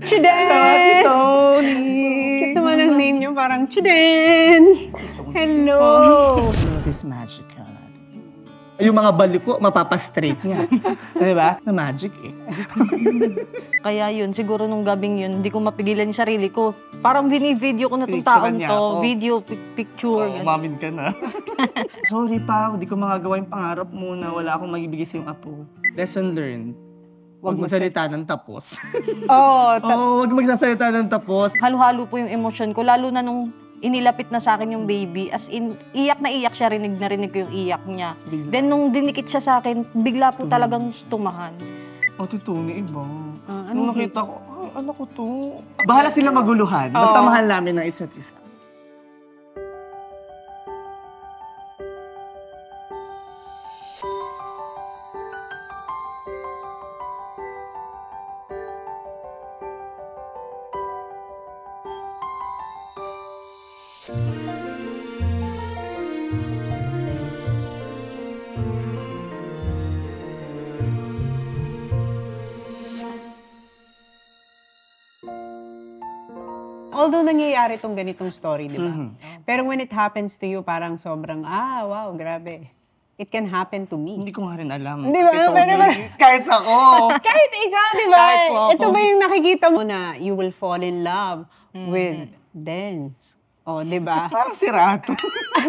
Chiden! Tony! Cute naman ang name niyo, parang Chiden! Hello! This magical. Yung mga balik ko, mapapastraight niya. Diba? Na magic eh. Kaya yun, siguro nung gabing yun, hindi ko mapigilan yung sarili ko. Parang bini-video ko na itong taon to. Video, picture. Umamin ka na. Sorry pa, hindi ko magagawa yung pangarap mo na wala akong magibigay sa yung apo. Lesson learned. Huwag magsalita ng tapos. Huwag magsasalita ng tapos. Halo-halo po yung emosyon ko, lalo na nung inilapit na sa akin yung baby. As in, iyak na iyak siya, rinig na rinig ko yung iyak niya. Then nung dinikit siya sa akin, bigla po talagang tumahan. Ate Tony, iba. Nung nakita ko, ay, anak ko to. Bahala sila maguluhan. Basta mahal namin ng isa't isa. Although nangyayari itong ganitong story, di ba? Pero when it happens to you, parang sobrang, wow, grabe. It can happen to me. Hindi ko nga rin alam. Di ba? Kahit ako. Kahit ikaw, di ba? Kahit po ako. Ito ba yung nakikita mo na you will fall in love with dance? O, di ba? Parang sirato.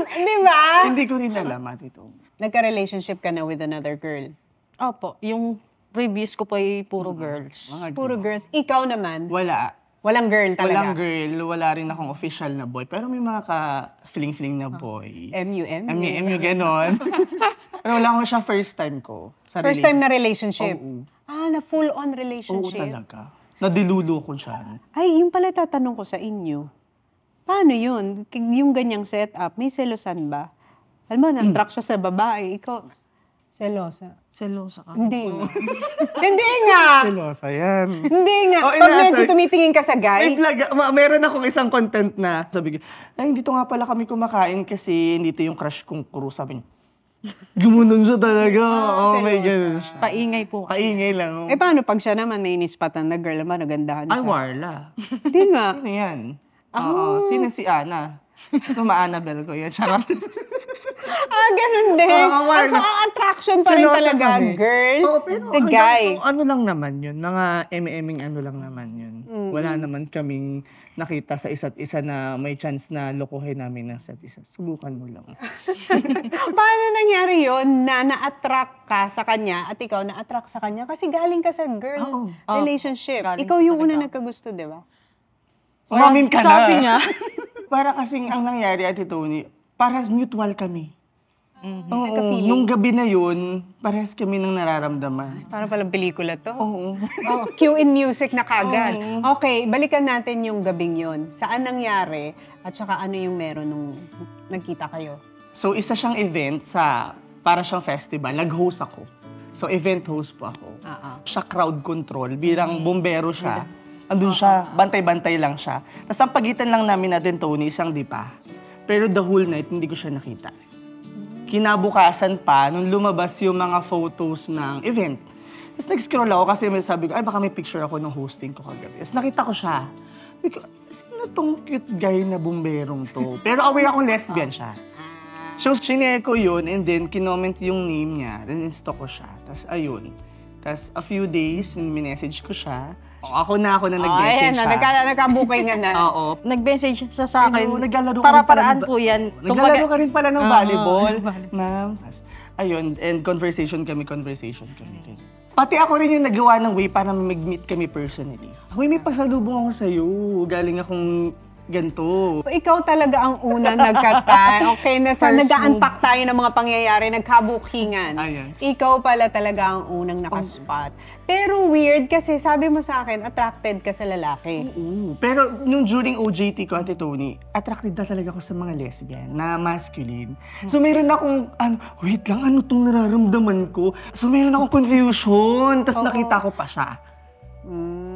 Di ba? Hindi ko rin alam, Ate Tony. Nagka-relationship ka na with another girl? Opo, yung previous ko po ay puro girls. Puro girls. Ikaw naman? Wala. Walang girl talaga? Walang girl. Wala rin akong official na boy. Pero may mga ka-fling-fling na boy. MU, ganon. Pero wala ko siya first time ko. First time na relationship? Oo. Na full-on Oo relationship? talaga. Nadilulo ko siya. Ay, yung pala tatanong ko sa inyo. Paano yun? Yung ganyang setup, may selosan ba? Alam mo, na-attract siya sa babae. Ikaw, selosa. Selosa ka. Hindi nga. Hindi nga! Selosa yan. Hindi nga. Oh, Pag medyo tumitingin ka sa May guy, vlog, meron akong isang content na sabi ko, ay, dito nga pala kami kumakain kasi dito yung crush kong kuro. Sabi niya, gumunon siya talaga. My God. Paingay po. Paingay lang. paano pag siya naman may inispatan na girl, naman nagandahan siya? Ay, Warla. Hindi nga. Sino yan? Oo, sino si Ana? Annabelle ko yun. Charot. Ganun din. So, ang attraction pa rin Selosa talaga, kami. girl, Pero the guy. Ano lang naman yun. Mga eming ano lang naman yun. Wala naman kaming nakita sa isa't isa na may chance na lokohin namin ng isa't isa. Subukan mo lang. Paano nangyari yun na na-attract ka sa kanya at ikaw na-attract sa kanya? Kasi galing ka sa girl relationship. galing Ikaw yung talaga. una nagkagusto, di ba? Umamin ka na. Sabi niya. Para kasing ang nangyari, Ate Tony, para mutual kami. Oo, Nagka-feelings. nung gabi na yun, parehas kami nang nararamdaman. Parang palang pelikula to. Oo. Cue in music na kagad. Okay, balikan natin yung gabing yun. Saan nangyari at saka ano yung meron nung nagkita kayo? So, isa siyang event para siyang festival. Nag-host ako. So, event host po ako. Siya crowd control. Bilang bombero siya. Andun siya, bantay-bantay lang siya. Tapos ang pagitan lang namin natin, Tony, isang dipa. Pero the whole night, hindi ko siya nakita. Kinabukasan pa, nung lumabas yung mga photos ng event. Tapos nag-scroll ako kasi may sabi ko, ay baka may picture ako ng hosting ko kagabi. Tapos nakita ko siya. Sabi ko, sino tong cute guy na bomberong to? Pero aware akong lesbian siya. So, shinare ko yun and then kinoment yung name niya. Then insta ko siya. Tapos ayun. Tapos a few days, minessage ko siya. Ako na nag-message siya. Nagkabukay nga na. Oo. Nag-message siya sa akin. Naglalaro Para-paraan po yan. Naglalaro ka rin pala ng volleyball. Ma'am, ayun, and conversation kami rin. Pati ako rin yung nagawa ng way para mag-meet kami personally. Hoy, may pasalubong ako sa'yo. Galing akong ganito. Ikaw talaga ang unang nagkata. Okay, nag-unpack tayo ng mga pangyayari, nagkabukingan. Ayan. Ikaw pala talaga ang unang nakaspot. Pero weird kasi sabi mo sa akin, attracted ka sa lalaki. Oo. Pero nung during OJT ko, Ate Tony, attracted na talaga ako sa mga lesbian na masculine. So meron akong, wait lang, ano tong nararamdaman ko? So meron akong confusion. Tapos nakita ko pa siya.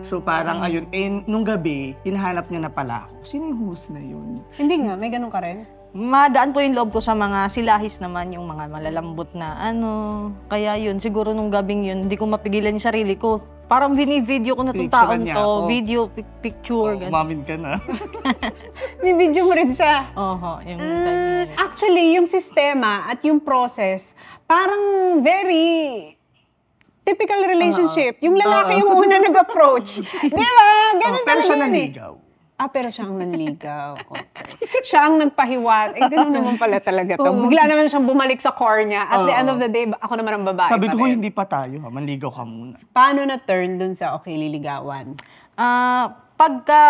So parang ayun, nung gabi, hinahanap niya na pala ako. Sino yung host na yun? Hindi nga, may ganun ka rin? Madaan po yung loob ko sa mga silahis naman, yung mga malalambot na ano. Kaya yun, siguro nung gabing yun, hindi ko mapigilan yung sarili ko. Parang bini-video ko na itong Pinicturean taong niya to. ako. Video, picture, gano'n. Umamin ka na. Ni-video mo rin siya. Oho, yung time na yun. Actually, yung sistema at yung process, parang very typical relationship. Yung lalaki yung una nag-approach. Di ba? Ganun Pero talaga siya yun eh. nanligaw. Pero siya ang nanligaw. Okay. Siya ang nagpahiwat. Ganun naman pala talaga to. Oo. Bigla naman siyang bumalik sa core niya. At the end of the day, ako naman ang babae Sabi pa ko, rin. hindi pa tayo, manligaw ka muna. Paano na-turn dun sa okay liligawan? Pagka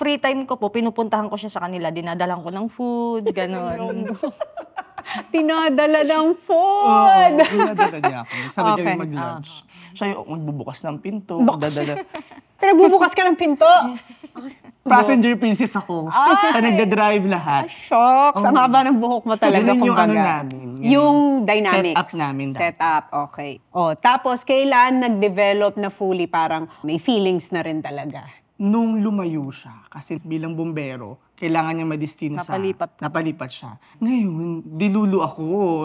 free time ko po, pinupuntahan ko siya sa kanila. Dinadalan ko ng food, gano'n. Tinadala ng Oo, food! dinadala niya ako. Sabi Okay. kami mag-lunch. Siya yung magbubukas ng pinto, dadala. Pero bubukas ka ng pinto. Passenger princess ako. Siya nagda-drive lahat. Shocks. Ang haba ng buhok mo talaga, Yun yung kumbaga. ano namin. Yung dynamics. Set up namin. Set up, okay. Tapos, kailan nag-develop na fully parang may feelings na rin talaga? Nung lumayo siya, kasi bilang bombero, kailangan niya madestino sa... Napalipat siya. Ngayon, dilulu ako.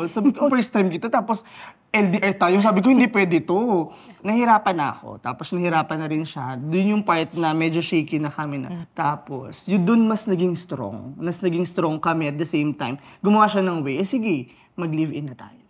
Sabi ko, first time kita, tapos LDR tayo. Sabi ko, hindi pwede to. Nahirapan na ako. Tapos nahirapan na rin siya. Doon yung part na medyo shaky na kami na. Tapos, yun doon mas naging strong. Mas naging strong kami at the same time. Gumawa siya ng way, sige, mag-live-in na tayo.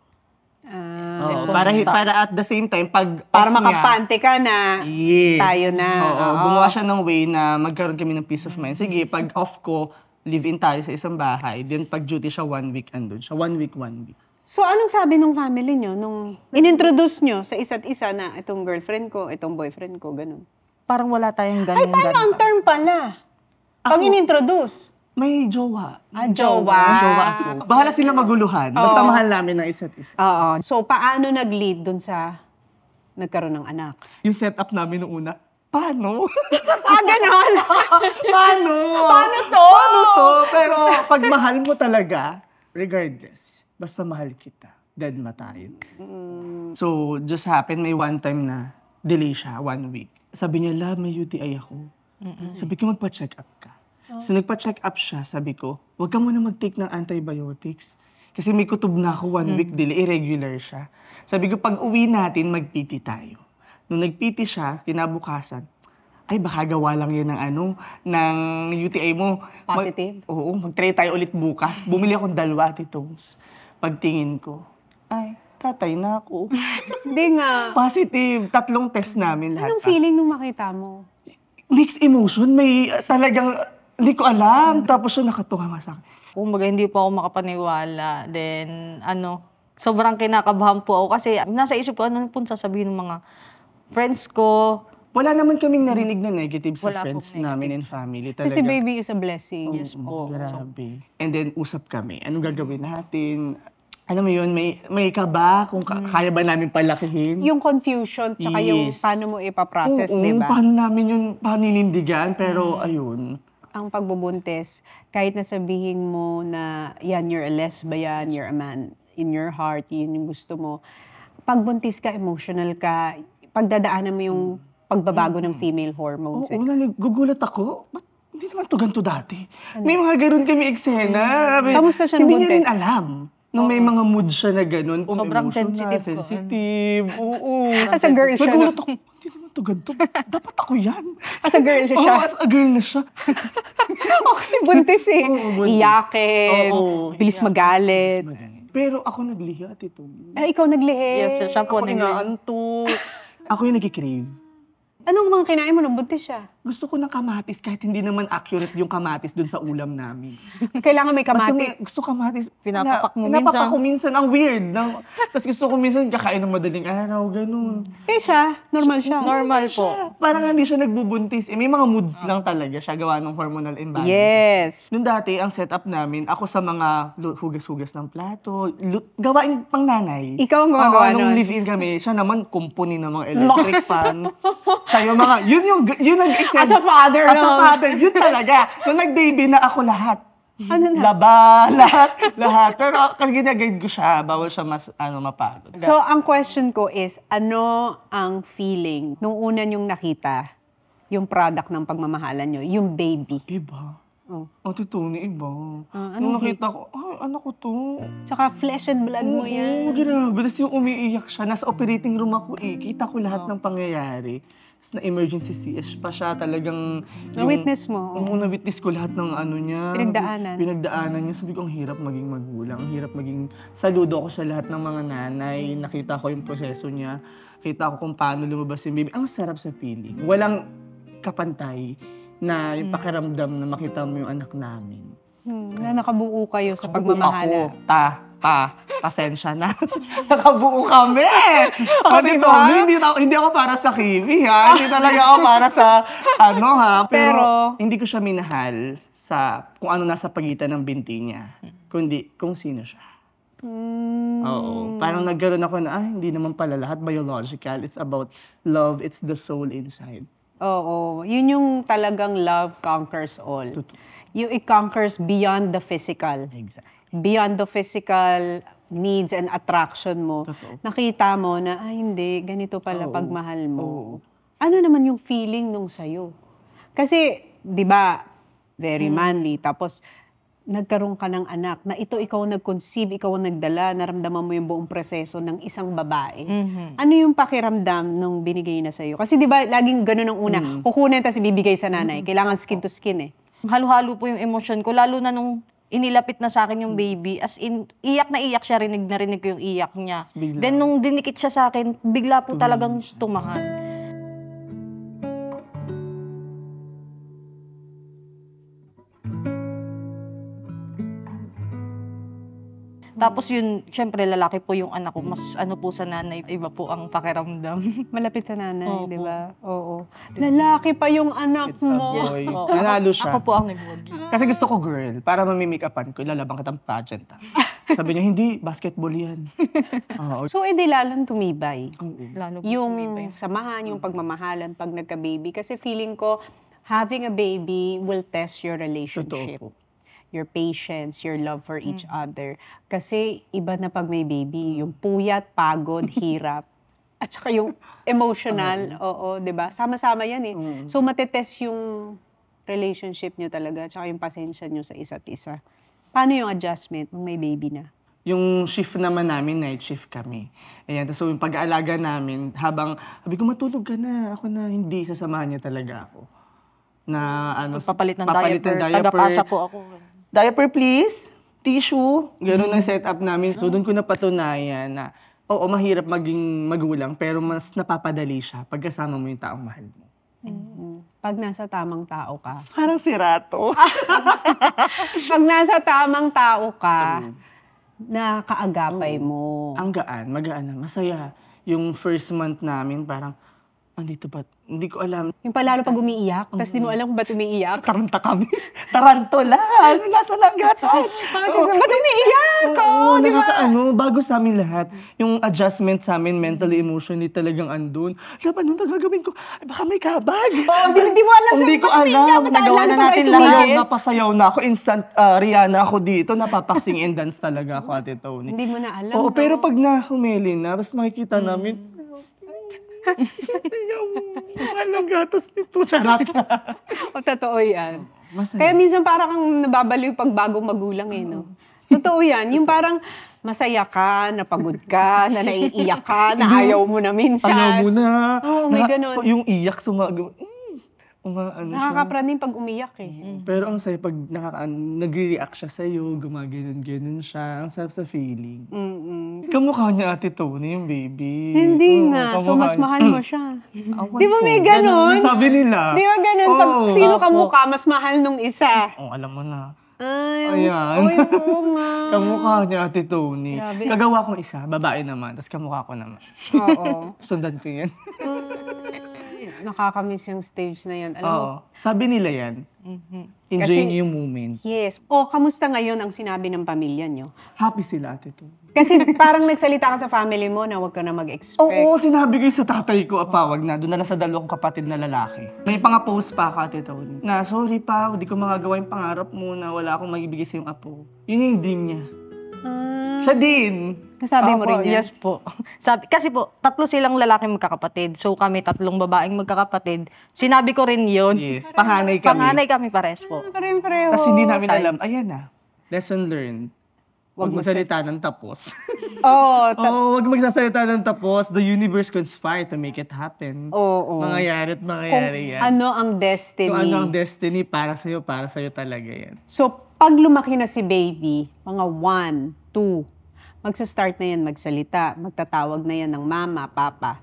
Oo, para at the same time, pag Para off niya, makapante ka na yes. tayo na. Oo, gumawa siya ng way na magkaroon kami ng peace of mind. Sige, pag off ko, live-in tayo sa isang bahay. Then pag duty siya, 1 week andun siya. 1 week, 1 week. So, anong sabi ng family nyo nung inintroduce nyo sa isa't isa na itong girlfriend ko, itong boyfriend ko, ganun? Parang wala tayong Ay, ganun. paano ang term pala? Pag inintroduce? May jowa. Jowa. May jowa ako. Bahala sila maguluhan. Basta mahal namin ng isa't isa. Oo. So, paano nag-lead dun sa nagkaroon ng anak? Yung setup namin nung una, paano? Ganon? Paano? Paano to? Paano to? Pero pag mahal mo talaga, regardless, basta mahal kita, dead ma tayo. So, just happened, may one time na delay siya, 1 week. Sabi niya, love, may UTI ako. Sabi ko, magpa-check up ka. So, nagpa-check up siya, sabi ko, huwag ka muna mag-take ng antibiotics. Kasi may kutob na ako, 1 week delay, irregular siya. Sabi ko, pag uwi natin, mag-PT tayo. Nung nag-PT siya, kinabukasan, ay baka gawa lang yan ng UTI mo. Positive? Oo, mag-try tayo ulit bukas. Bumili akong 2 Titoms. Pagtingin ko, ay, tatay na ako. Hindi nga. Positive. 3 test namin lahat. Anong feeling nung makita mo? Mixed emotion. May talagang, hindi ko alam. Tapos siya nakatuwa sa akin. Kumbaga, hindi po ako makapaniwala. Then, sobrang kinakabahan po ako kasi nasa isip ko, ano po sasabihin ng mga friends ko. Wala naman kaming narinig na negative sa Wala friends pong namin and family. Talaga. Kasi baby is a blessing. Yes po. Grabe. And then, usap kami. Anong gagawin natin? Alam mo yun, may kaba kung kaya ba namin palakihin? Yung confusion, tsaka yung Yes. paano mo ipaprocess, Oo, di ba? paano namin yung paninindigan? Pero, ayun. Ang pagbubuntis, kahit na sabihin mo na, yan, you're a lesbian, you're a man in your heart, yun yung gusto mo. Pagbuntis ka, emotional ka, pagdadaanan mo yung pagbabago ng female hormones. Oo, nagugulat ako. Ba't hindi naman to ganito dati? May mga ganun kami eksena. Kamusta siya Hindi niya nabuntis? rin alam. Nung may mga mood siya na ganun. Sobrang emotional, sensitive po. sensitive. Oo. As a girl siya, Nagulat ako. Hindi naman to ganito. Dapat ako yan. As a girl siya. Oo, as a girl na siya. Kasi buntis eh. Oo, buntis. Iyakin, Oo. bilis magalit. Pero ako naglihi at ito. Ay, ikaw naglihi. Yes, siya po. Ako inaantok. Ako yung nagkikrave. Anong mga kinain mo nung buntis siya? Gusto ko ng kamatis kahit hindi naman accurate yung kamatis dun sa ulam namin. Kailangan may Basta kamatis. gusto kamatis. Pinapapak mo Pinapapak minsan. ko minsan. Ang weird. Tapos gusto ko minsan kakain ng madaling araw. Ganun. Eh siya, normal siya. Normal po. Parang hindi siya nagbubuntis. May mga moods lang talaga siya gawa ng hormonal imbalances. Yes. Noong dati, ang setup namin, ako sa mga hugas-hugas ng plato, gawain pang nanay. Ikaw ang gumagawa nung nun? live-in kami, siya naman kumpuni ng mga electric fan. Siya yung mga, yun ang As a father, As a no? father, yun talaga. Nung nag-baby na ako lahat. Ano na? Laba, lahat. Pero ginag-guide ko siya, bawal siya mapagod. So, ang question ko is, ano ang feeling nung una niyong nakita yung product ng pagmamahalan niyo, yung baby? Iba. Oh. Ate Tony, iba. Anong Nung nakita ko, anak ko to. Tsaka flesh and blood mo yan. Oo, grabe. Tapos yung umiiyak siya, nasa operating room ako eh. Kita ko lahat ng pangyayari. Tapos na-emergency CS pa siya, talagang... Na-witness mo? Oo, na-witness ko lahat ng ano niya. Pinagdaanan? Pinagdaanan niya. Sabi ko, ang hirap maging magulang. Ang hirap maging... Saludo ako sa lahat ng mga nanay. Nakita ko yung proseso niya. Kita ko kung paano lumabas yung baby. Ang sarap sa feeling. Walang kapantay na yung pakiramdam na makita mo yung anak namin. Na nakabuo kayo sa pagmamahala. Pasensya na. Nakabuo kami! Ate diba? Tommy, hindi ako para sa Kiwi, ha? Hindi talaga ako para sa, pero hindi ko siya minahal sa kung ano nasa pagitan ng binti niya, kundi kung sino siya. Oo. Parang nagkaroon ako na, hindi naman pala lahat biological. It's about love. It's the soul inside. Oo. Yun yung talagang love conquers all. You it conquers beyond the physical. Exactly. Beyond the physical needs and attraction mo. Totoo. Nakita mo na, hindi, ganito pala Oo. pagmahal mo. Oo. Ano naman yung feeling nung sayo? Kasi, di ba, very manly. Tapos, nagkaroon ka ng anak na ito ikaw nag-conceive, ikaw ang nagdala, naramdaman mo yung buong proseso ng isang babae. Ano yung pakiramdam nung binigay na sa'yo? Kasi di ba, laging ganun ang una, kukunin tapos ibibigay sa nanay. Kailangan skin to skin eh. Halo-halo po yung emosyon ko, lalo na nung inilapit na sa akin yung baby. As in, iyak na iyak siya, narinig ko yung iyak niya. Bigla. Then nung dinikit siya sa akin, bigla po talagang tumahan. Tapos yun, syempre lalaki po yung anak ko. Mas ano po sa nanay, iba po ang pakiramdam. Malapit sa nanay, Opo. di ba? Oo. Lalaki pa yung anak It's a mo. boy. Oo. Nanalo siya. Ako po ang nag-wag. Kasi gusto ko girl, para mamimake-upan ko, ilalabang kitang pageant. Sabi niya, hindi, basketball yan. Oo. So, edi lalang tumibay. Lalo po Yung tumibay. samahan, yung pagmamahalan pag nagka-baby. Kasi feeling ko, having a baby will test your relationship. Totoo po. Your patience, your love for each other. Kasi iba na pag may baby, yung puyat, pagod, hirap. At saka yung emotional, oo, 'di ba? Sama-sama 'yan eh. So matetest yung relationship nyo talaga, tsaka yung pasensya nyo sa isa't isa. Paano yung adjustment nung may baby na? Yung shift naman namin, night shift kami. Ayan, so yung pag-aalaga namin, habang, sabi ko, matulog ka na. Ako na, hindi, sasamahan niya talaga ako. Na, ano, Papalit ng diaper. Tagapasa po ako. Diaper please, tissue. Ganun ang setup namin. So doon ko napatunayan na, oo, mahirap maging magulang, pero mas napapadali siya pagkasama mo yung taong mahal mo. Pag nasa tamang tao ka. Parang si Rato. Pag nasa tamang tao ka, nakaagapay mo. Ang gaan, magaan na, masaya. Yung first month namin, parang, andito ba? Hindi ko alam. Yung palalo pag umiiyak, tapos di mo alam kung ba't umiiyak. Taranta kami. Tarantula! Nasa lang gatas. Ba't umiiyak ko? Oo, Di ba? bago sa amin lahat, yung adjustment sa amin, mentally, emotionally talagang andun. Kaya pa nung nagagawin ko, ay, baka may kabag. Oo, di mo alam Hindi ko alam. Nagawa na natin Sayaw lahat. napasayaw na ako. Instant Rihanna ako dito. Napapaksing and dance talaga ako, Ate Tony. Hindi mo na alam. Oo, no? pero pag nahumeli na, mas makikita namin, tingnan mo, walang gatas nito. Charot. O, totoo yan. Masaya. Kaya minsan parang kang nababaliw pag bagong magulang eh, no? Totoo yan. Yung parang masaya ka, napagod ka, na naiiyak ka, na ayaw mo na minsan. Ayaw mo na. Oo, may ganun. Yung iyak, ano siya. Nakakapraning pag umiyak eh. Pero ang saya pag nagre-react siya sa'yo, gumaganon-ganon siya. Ang sarap sa feeling. Kamukha niya, Ate Tony, yung baby. Hindi Oo, nga. So, kamukha mas niya. mahal mo siya. Awan Di ba ko. may ganon? Sabi nila. Di ba ganun? Pag Oo, sino opo. kamukha, mas mahal nung isa. Oh, alam mo na. Ay, Ayan. Ay, oo nga. Kamukha niya, Ate Tony. Grabe. Kagawa kong isa, babae naman, tapos kamukha ko naman. Oo. Sundan ko yan. Nakakamiss yung stage na yun. Alam mo, Oo. Sabi nila yan. Enjoying Kasi- yung moment. yes. O, kamusta ngayon ang sinabi ng pamilya nyo? Happy sila, Ate Tony. Kasi parang nagsalita ka sa family mo na huwag ka na mag-expect. Oo, sinabi ko yung sa tatay ko, wag na. Doon na lang sa dalawang kapatid na lalaki. May pang-post pa ako, Ate Tony. Na, sorry pa, hindi ko magagawa yung pangarap mo na wala akong magibigay sa yung apo. Yun yung dream niya. Siya din. Nasabi mo Opo, rin yan? Yes po. Kasi po, 3 silang lalaki magkakapatid. So kami 3 babaeng magkakapatid. Sinabi ko rin yun. Yes, panganay kami. Panganay kami pares po. Pareho. Tapos hindi namin alam, ayan na. Lesson learned. Huwag magsalita ng tapos. Oo. Huwag magsasalita ng tapos. The universe conspire to make it happen. Oo. Mangyayari at mangyayari yan. Ano ang destiny? Kung ano ang destiny, para sa'yo talaga yan. So, pag lumaki na si baby, mga 1, 2, magsa-start na yan magsalita, magtatawag na yan ng mama, papa.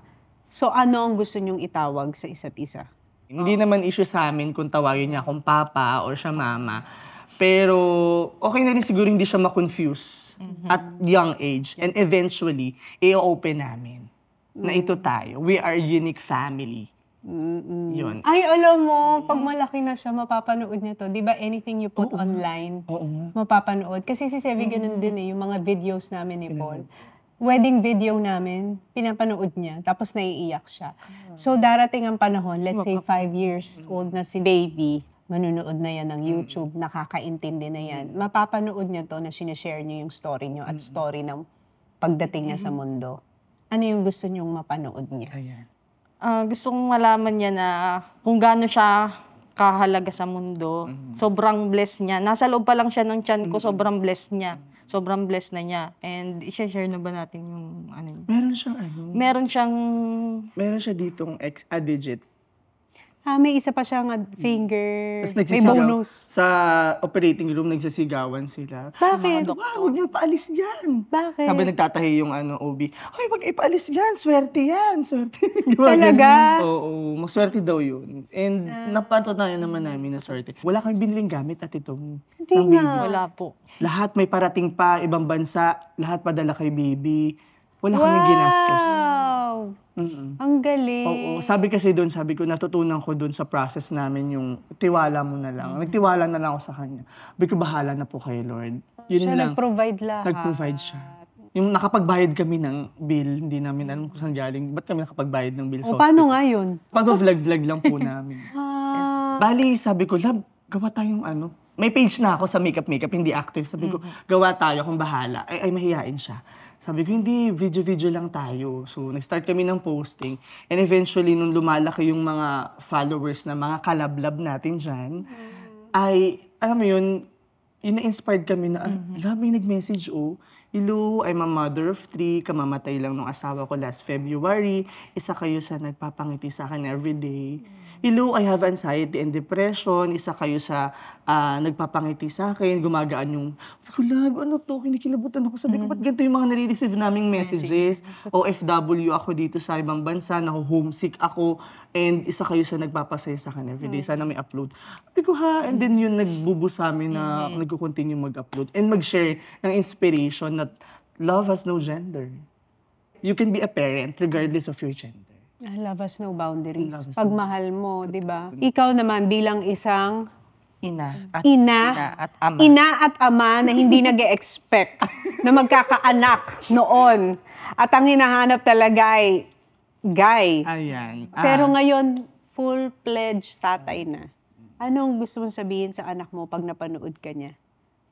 So, ano ang gusto nyong itawag sa isa't isa? Hindi naman issue sa amin kung tawagin niya akong papa or siya mama. Pero okay na rin siguro hindi siya ma-confuse at young age. And eventually, i-open namin na ito tayo. We are unique family. Yun. Ay, alam mo, pag malaki na siya, mapapanood niya to. Di ba anything you put online, mapapanood? Kasi si Sevi ganun din eh, yung mga videos namin ni Paul. Wedding video namin, pinapanood niya, tapos naiiyak siya. So darating ang panahon, let's say 5 years old na si baby, manunood na yan ng YouTube, nakakaintindi na yan. Mapapanood niya to na sinishare niyo yung story niyo at story ng pagdating niya sa mundo. Ano yung gusto niyong mapanood niya? Ayan. Gusto kong malaman niya na kung gaano siya kahalaga sa mundo. Sobrang blessed niya. Nasa loob pa lang siya ng tiyan ko, sobrang blessed niya. Sobrang blessed na niya. And i-share na ba natin yung ano niya? Meron siya ditong a digit. May isa pa siyang finger, Tapos may nagsisigaw. bonus. Sa operating room, nagsisigawan sila. Bakit? Huwag niyo paalis yan. Bakit? Habang nagtatahi yung OB, ay, wag ipaalis yan, swerte yan, swerte. Talaga? Oo, maswerte daw yun. And napatunayan naman namin na swerte. Wala kami biniling gamit at itong Hindi ng baby. nga. Wala po. Lahat may parating pa, ibang bansa, lahat padala kay baby. Wala kaming ginastos. Wow! Ang galing. Oo, sabi ko, natutunan ko doon sa process namin yung tiwala mo na lang. Nagtiwala na lang ako sa kanya. Sabi ko, bahala na po kay Lord. Yun Siya lang. nag-provide lahat. Nag-provide siya. Yung nakapagbayad kami ng bill, hindi namin alam kung saan galing. Ba't kami nakapagbayad ng bill sa O, paano nga yun? Pag-vlog lang po namin. Bali, sabi ko, love, gawa tayong may page na ako sa makeup, hindi active. Sabi ko, gawa tayo, kung bahala. Ay, mahihain siya. Sabi ko, hindi, video lang tayo. So, nag-start kami ng posting. And eventually, nung lumalaki yung mga followers na mga kalablab natin dyan, ay, alam mo yun, na-inspired kami na, may nag-message, hello, I'm a mother of 3, kamamatay lang nung asawa ko last February, isa kayo sa nagpapangiti sa akin everyday. Hello, I have anxiety and depression, isa kayo sa nagpapangiti sa akin, gumagaan yung, love, ano to, kinikilabutan ako. Sabi ko, ba't ganito yung mga nare-receive naming messages? OFW ako dito sa ibang bansa, homesick ako, and isa kayo sa nagpapasaya sa akin everyday, sana may upload. Sabi ko, and then yun, nagbubo sa amin na nagko-continue mag-upload and mag-share ng inspiration that love has no gender. You can be a parent regardless of your gender. Love has no boundaries. Pagmahal mo, di ba? Ikaw naman bilang isang Ina ina at ama. ina at ama na hindi nag-expect na magkakaanak noon. At ang hinahanap talaga ay guy. Ayan. Pero ngayon, full-fledged tatay na. Anong gusto mong sabihin sa anak mo pag napanood ka niya?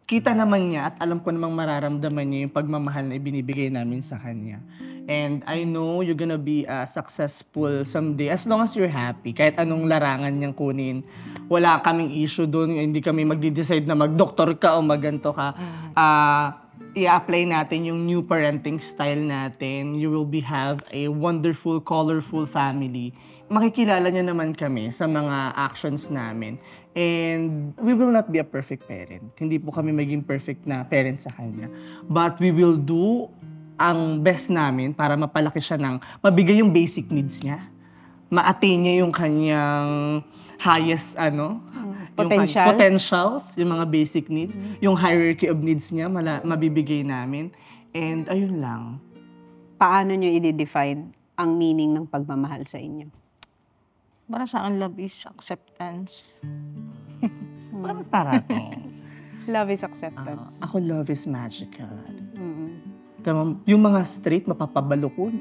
Kita naman niya at alam ko namang mararamdaman niya yung pagmamahal na ibinibigay namin sa kanya. And I know you're gonna be successful someday as long as you're happy. Kahit anong larangan niyang kunin, wala kaming issue doon. Hindi kami magde-decide na mag-doktor ka o mag-ganto ka. I-apply natin yung new parenting style natin. You will have a wonderful, colorful family. Makikilala niya naman kami sa mga actions namin. And we will not be a perfect parent. Hindi po kami maging perfect na parent sa kanya. But we will do ang best namin para mapalaki siya ng mabigay yung basic needs niya. Ma-attain niya yung kanyang highest potentials, yung mga basic needs, yung hierarchy of needs niya mabibigay namin. And ayun lang. Paano nyo i-define ang meaning ng pagmamahal sa inyo? Para sa akin, love is acceptance. Para to. Love is acceptance. Ako, love is magical. Yung mga straight, mapapabaliko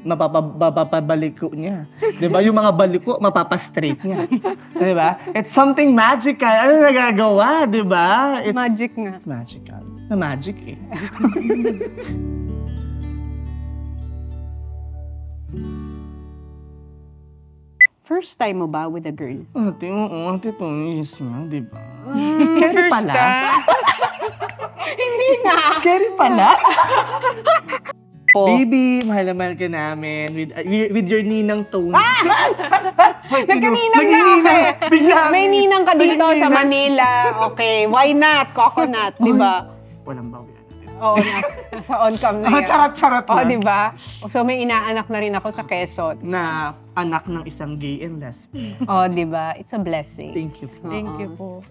niya. Diba? Yung mga baliko, mapapastraight niya. Diba? It's something magical. Ano nagagawa, diba? Magic nga. It's magical. Na magic eh. First time mo ba with a girl? Ate, oo. Ate, yes nga, di ba? Carry pala? Hindi nga. Carry pala? Po. Baby, mahal na mahal ka namin. With your ninang Tony. Nagkaninang na ako eh. Bigla. May ninang ka dito sa Manila. Okay, why not? Coconut, di ba? Walang bawi. Oo, nasa on-cam na yan. Charot-charot Oo, lang. di ba? So may inaanak na rin ako sa Quezon. Na anak ng isang gay and lesbian. Oo, di ba? It's a blessing. Thank you po. Thank you po.